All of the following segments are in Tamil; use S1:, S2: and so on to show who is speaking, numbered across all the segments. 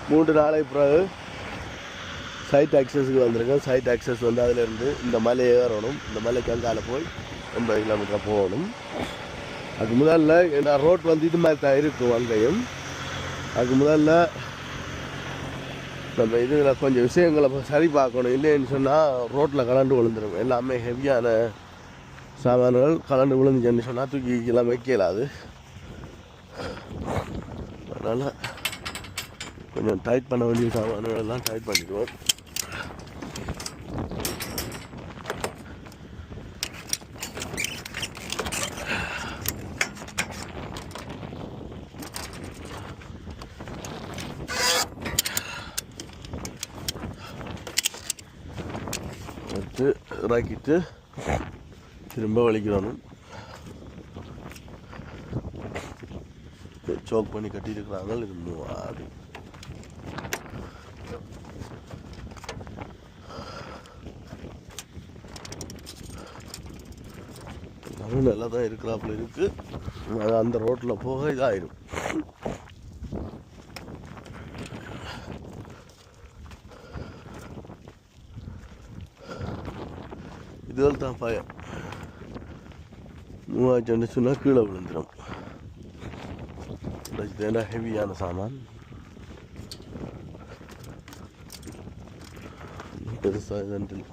S1: 3 நாளைக்கு பிறகு சைட் ஆக்சஸுக்கு வந்திருக்கேன். சைட் ஆக்சஸ் வந்து அதிலேருந்து இந்த மலை ஏறணும். இந்த மலைக்கு அங்கால போய் 80 கிலோமீட்டர் போகணும். அதுக்கு முதல்ல இந்த ரோட் வந்து இது மாதிரி தான் இருக்கும் அங்கேயும். அதுக்கு முதல்ல நம்ம இதில் கொஞ்சம் விஷயங்களை சரி பார்க்கணும். இல்லைன்னு சொன்னால் ரோட்டில் கலண்டு விழுந்துடும். எல்லாமே ஹெவியான சாமான்கள் கலண்டு விழுந்துச்சுன்னு சொன்னால் தூக்கிலாம் வைக்கலாது. அதனால் கொஞ்சம் டைட் பண்ண வேண்டிய சாமான்கள் எல்லாம் டைட் பண்ணிடுவோம். எடுத்து இறக்கிட்டு திரும்ப வலிக்கணும். சோக் பண்ணி கட்டியிருக்கிறாங்க. இது மூவாது. நல்லா தான் இருக்கிறாப்புல இருக்கு. அந்த ரோட்டில் போக இதாயிடும். இதுவரை தான் பயம். மூவாயிரத்து சொன்னால் கீழே விழுந்துடும். இதுதான் ஹெவியான சாமான். பெருசாக இதுன்ட்டு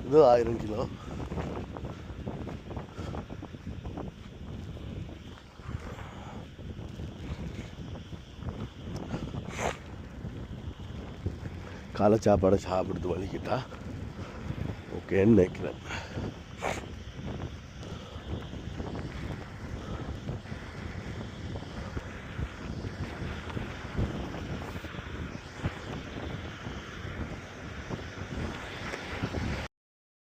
S1: இது 1000 கிலோ. காலை சாப்பாடை சாப்பிடுறது வலிக்கிட்டா ஓகேன்னு நினைக்கிறேன்.